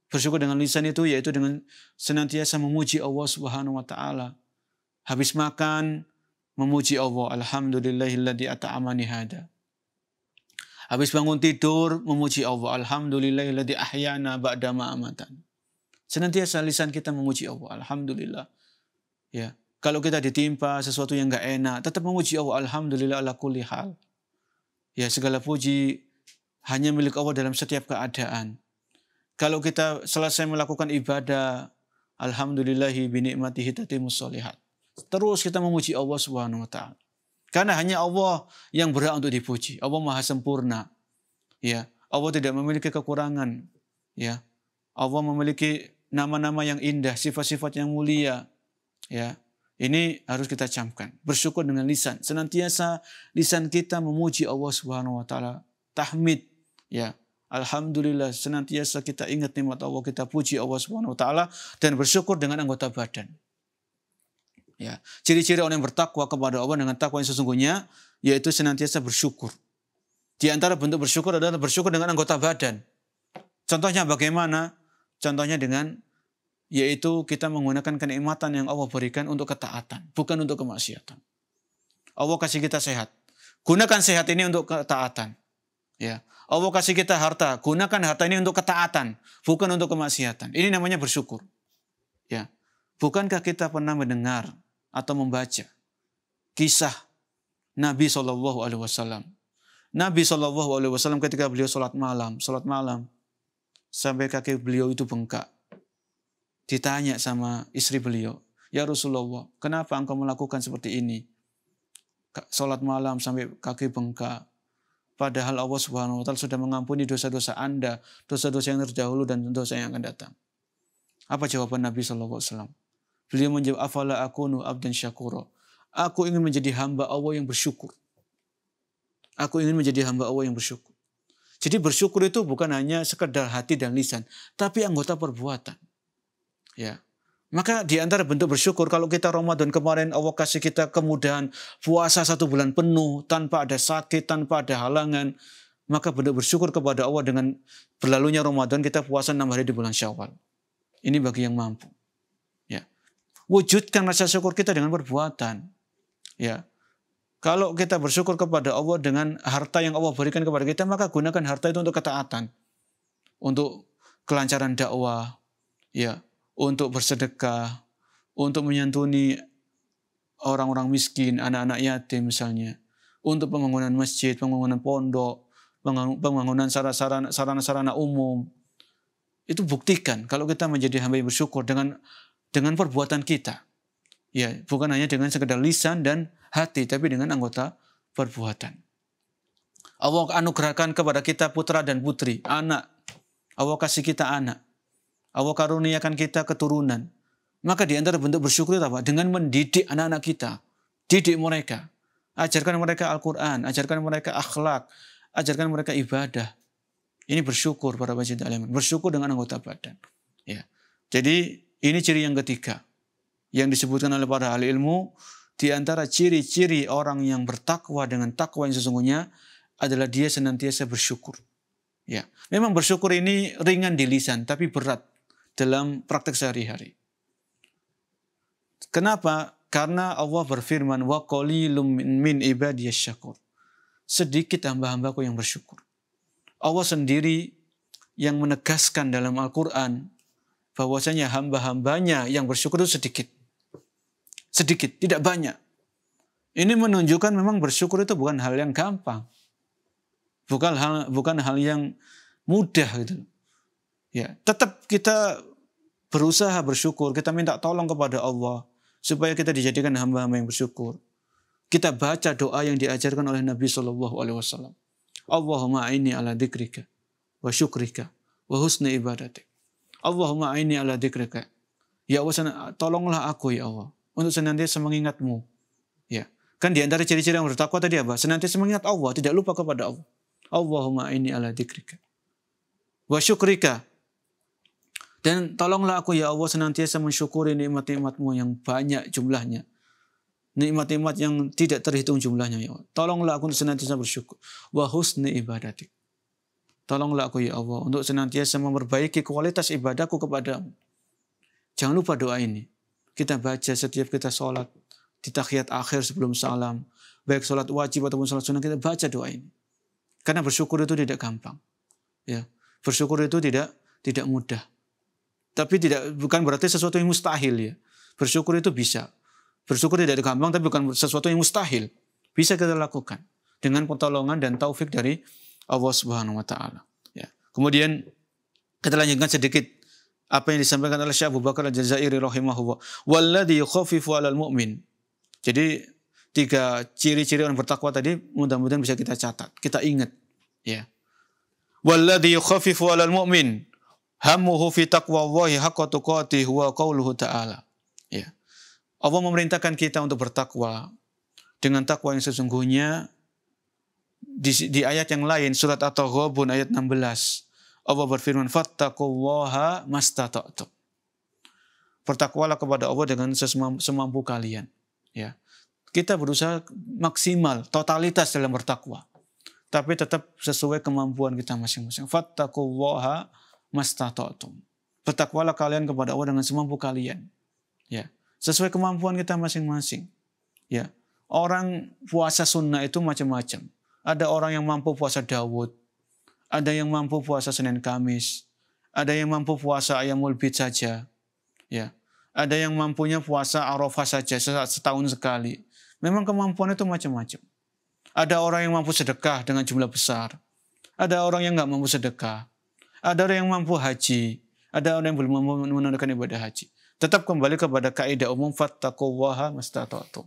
Bersyukur dengan lisan itu yaitu dengan senantiasa memuji Allah Subhanahu wa taala. Habis makan memuji Allah, alhamdulillahilladzi at'amani hada. Habis bangun tidur memuji Allah, alhamdulillahilladzi ahyana ba'da ma amatana. Senantiasa lisan kita memuji Allah, alhamdulillah. Ya. Kalau kita ditimpa sesuatu yang enggak enak, tetap memuji Allah, alhamdulillah ala kulli hal. Ya, segala puji hanya milik Allah dalam setiap keadaan. Kalau kita selesai melakukan ibadah, alhamdulillahi bi ni'matihi tatimmus sholihat. Terus kita memuji Allah Subhanahu wa taala. Karena hanya Allah yang berhak untuk dipuji. Allah Maha sempurna. Ya, Allah tidak memiliki kekurangan. Ya. Allah memiliki nama-nama yang indah, sifat-sifat yang mulia. Ya. Ini harus kita camkan. Bersyukur dengan lisan. Senantiasa lisan kita memuji Allah Subhanahu wa taala. Tahmid, ya. Alhamdulillah, senantiasa kita ingat nikmat Allah, kita puji Allah Subhanahu wa taala dan bersyukur dengan anggota badan. Ya. Ciri-ciri orang yang bertakwa kepada Allah dengan takwa yang sesungguhnya yaitu senantiasa bersyukur. Di antara bentuk bersyukur adalah bersyukur dengan anggota badan. Contohnya bagaimana? Contohnya dengan yaitu kita menggunakan kenikmatan yang Allah berikan untuk ketaatan, bukan untuk kemaksiatan. Allah kasih kita sehat. Gunakan sehat ini untuk ketaatan. Ya. Allah kasih kita harta. Gunakan harta ini untuk ketaatan, bukan untuk kemaksiatan. Ini namanya bersyukur. Ya. Bukankah kita pernah mendengar atau membaca kisah Nabi SAW? Nabi SAW ketika beliau sholat malam, sampai kaki beliau itu bengkak. Ditanya sama istri beliau, "Ya Rasulullah, kenapa engkau melakukan seperti ini? Salat malam sampai kaki bengkak. Padahal Allah Subhanahu wa taala sudah mengampuni dosa-dosa Anda, dosa-dosa yang terdahulu dan dosa yang akan datang." Apa jawaban Nabi SAW? Beliau menjawab, "Afala akunu abdan syakura." Aku ingin menjadi hamba Allah yang bersyukur. Aku ingin menjadi hamba Allah yang bersyukur. Jadi bersyukur itu bukan hanya sekedar hati dan lisan, tapi anggota perbuatan. Ya, maka di antara bentuk bersyukur kalau kita Ramadan kemarin Allah kasih kita kemudahan puasa 1 bulan penuh tanpa ada sakit, tanpa ada halangan, maka bentuk bersyukur kepada Allah dengan berlalunya Ramadan kita puasa 6 hari di bulan Syawal. Ini bagi yang mampu. Ya, wujudkan rasa syukur kita dengan perbuatan. Ya, kalau kita bersyukur kepada Allah dengan harta yang Allah berikan kepada kita, maka gunakan harta itu untuk ketaatan, untuk kelancaran dakwah. Ya. Untuk bersedekah, untuk menyantuni orang-orang miskin, anak-anak yatim misalnya, untuk pembangunan masjid, pembangunan pondok, pembangunan sarana-sarana umum. Itu buktikan kalau kita menjadi hamba yang bersyukur dengan perbuatan kita. Ya, bukan hanya dengan sekedar lisan dan hati, tapi dengan anggota perbuatan. Allah anugerahkan kepada kita putra dan putri, anak. Allah kasih kita anak. Allah karuniakan kita keturunan. Maka di antara bentuk bersyukur itu apa? Dengan mendidik anak-anak kita. Didik mereka. Ajarkan mereka Al-Quran, ajarkan mereka akhlak, ajarkan mereka ibadah. Ini bersyukur para pencinta elemen. Bersyukur dengan anggota badan. Ya. Jadi ini ciri yang ketiga. Yang disebutkan oleh para ahli ilmu. Di antara ciri-ciri orang yang bertakwa dengan takwa yang sesungguhnya adalah dia senantiasa bersyukur. Ya. Memang bersyukur ini ringan di lisan, tapi berat dalam praktek sehari-hari. Kenapa? Karena Allah berfirman, wa qalilum min ibadiyasy syakur. Sedikit hamba-hambaku yang bersyukur. Allah sendiri yang menegaskan dalam Al-Quran bahwasanya hamba-hambanya yang bersyukur itu sedikit. Sedikit, tidak banyak. Ini menunjukkan memang bersyukur itu bukan hal yang gampang. Bukan hal yang mudah gitu. Ya, tetap kita berusaha bersyukur, kita minta tolong kepada Allah supaya kita dijadikan hamba-hamba yang bersyukur. Kita baca doa yang diajarkan oleh Nabi SAW. Allahumma a'inni ala dzikrika wa syukrika wa husni ibadatik. Allahumma a'inni ala dzikrika. Ya Allah, tolonglah aku ya Allah untuk senantiasa mengingatmu. Ya, kan di antara ciri-ciri yang bertakwa tadi apa? Senantiasa mengingat Allah, tidak lupa kepada Allah. Allahumma a'inni ala dzikrika wa syukrika. Dan tolonglah aku ya Allah senantiasa mensyukuri nikmat-nikmat-Mu yang banyak jumlahnya. Nikmat-nikmat yang tidak terhitung jumlahnya ya Allah. Tolonglah aku untuk senantiasa bersyukur. Wa husni ibadatik. Tolonglah aku ya Allah untuk senantiasa memperbaiki kualitas ibadahku kepadamu. Jangan lupa doa ini. Kita baca setiap kita sholat. Di tahiyat akhir sebelum salam. Baik sholat wajib ataupun sholat sunnah, kita baca doa ini. Karena bersyukur itu tidak gampang. Ya, bersyukur itu tidak mudah. Tapi bukan berarti sesuatu yang mustahil ya. Bersyukur itu bisa. Bersyukur tidak gampang, tapi bukan sesuatu yang mustahil. Bisa kita lakukan dengan pertolongan dan taufik dari Allah Subhanahu wa taala. Ya. Kemudian kita lanjutkan sedikit apa yang disampaikan oleh Syekh Abu Bakar Al-Jazairi rahimahullah. Walladzi yukhaffifu 'alal mu'min. Jadi 3 ciri-ciri orang bertakwa tadi mudah-mudahan bisa kita catat, kita ingat ya. Walladzi yukhaffifu 'alal mu'min. Hammuhu fi taqwallahi haqqa tuqatih wa qauluhu ta'ala. Ya. Allah memerintahkan kita untuk bertakwa dengan takwa yang sesungguhnya. Di ayat yang lain surat At-Taghabun ayat 16 Allah berfirman fattaqullaha mastata'tum. Bertakwalah kepada Allah dengan semampu kalian. Ya. Kita berusaha maksimal, totalitas dalam bertakwa. Tapi tetap sesuai kemampuan kita masing-masing. Fattaqullaha mastata'tum. Bertakwalah kalian kepada Allah dengan semampu kalian. Ya, sesuai kemampuan kita masing-masing. Ya. Orang puasa sunnah itu macam-macam. Ada orang yang mampu puasa Daud, ada yang mampu puasa Senin Kamis, ada yang mampu puasa Ayyamul Bid saja. Ya. Ada yang mampunya puasa Arafah saja setahun sekali. Memang kemampuan itu macam-macam. Ada orang yang mampu sedekah dengan jumlah besar. Ada orang yang nggak mampu sedekah. Ada orang yang mampu haji, ada orang yang belum mampu menunaikan ibadah haji. Tetap kembali kepada kaidah umum fattaqullaha mastata'tum.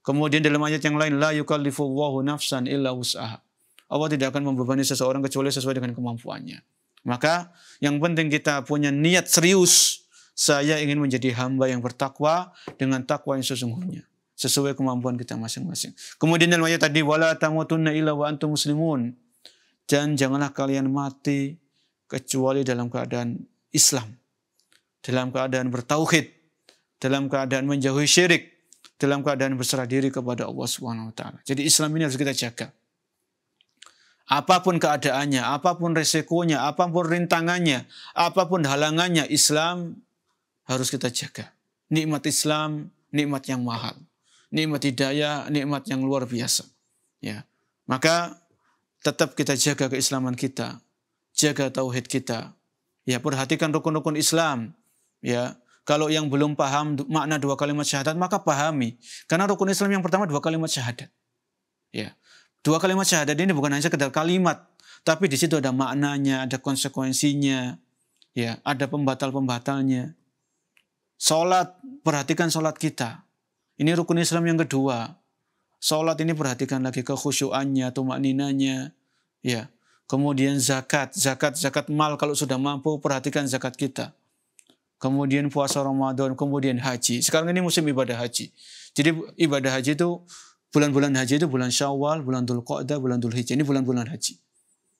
Kemudian dalam ayat yang lain la yukallifullahu nafsan illa wus'aha. Allah tidak akan membebani seseorang kecuali sesuai dengan kemampuannya. Maka yang penting kita punya niat serius. Saya ingin menjadi hamba yang bertakwa dengan takwa yang sesungguhnya. Sesuai kemampuan kita masing-masing. Kemudian dalam ayat tadi wala tamutunna illa wa antum muslimun. Dan janganlah kalian mati kecuali dalam keadaan Islam, dalam keadaan bertauhid, dalam keadaan menjauhi syirik, dalam keadaan berserah diri kepada Allah Subhanahu wa taala. Jadi Islam ini harus kita jaga. Apapun keadaannya, apapun resikonya, apapun rintangannya, apapun halangannya, Islam harus kita jaga. Nikmat Islam, nikmat yang mahal. Nikmat hidayah, nikmat yang luar biasa. Ya. Maka tetap kita jaga keislaman kita. Jaga tauhid kita. Ya, perhatikan rukun-rukun Islam. Ya, kalau yang belum paham makna 2 kalimat syahadat, maka pahami. Karena rukun Islam yang pertama 2 kalimat syahadat. Ya. Dua kalimat syahadat ini bukan hanya sekedar kalimat, tapi di situ ada maknanya, ada konsekuensinya, ya, ada pembatal-pembatalnya. Salat, perhatikan salat kita. Ini rukun Islam yang kedua. Salat ini perhatikan lagi kekhusyuannya, tumakninanya, ya. Kemudian zakat mal kalau sudah mampu perhatikan zakat kita. Kemudian puasa Ramadan, kemudian haji. Sekarang ini musim ibadah haji. Jadi ibadah haji itu bulan-bulan haji itu bulan Syawal, bulan Dzulqa'dah, bulan Dzulhijjah. Ini bulan-bulan haji.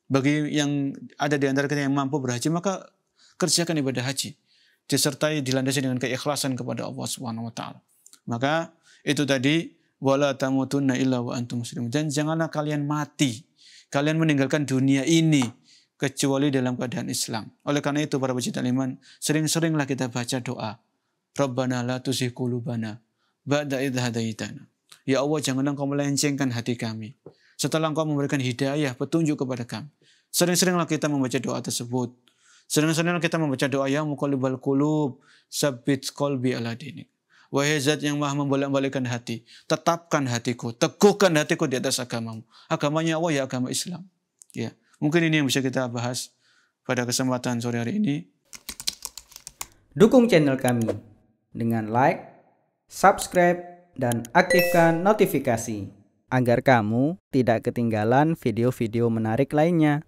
Bagi yang ada di antara kita yang mampu berhaji, maka kerjakan ibadah haji. Disertai dilandasi dengan keikhlasan kepada Allah Subhanahu wa taala. Maka itu tadi wala tamutunna illa wa antum muslimun. Dan janganlah kalian mati, kalian meninggalkan dunia ini kecuali dalam keadaan Islam. Oleh karena itu para pecinta iman, sering-seringlah kita baca doa. Rabbana la tuzigh qulubana ba'da idh hadaitana. Ya Allah, janganlah Engkau melencengkan hati kami setelah Engkau memberikan hidayah, petunjuk kepada kami. Sering-seringlah kita membaca doa tersebut. Sering-seringlah kita membaca doa ya muqallibal qulub, tsabbit qalbi ala dinik. Wahai zat yang maha membolak-balikkan hati, tetapkan hatiku, teguhkan hatiku di atas agamamu. Agamanya Allah ya agama Islam. Ya, mungkin ini yang bisa kita bahas pada kesempatan sore hari ini. Dukung channel kami dengan like, subscribe, dan aktifkan notifikasi agar kamu tidak ketinggalan video-video menarik lainnya.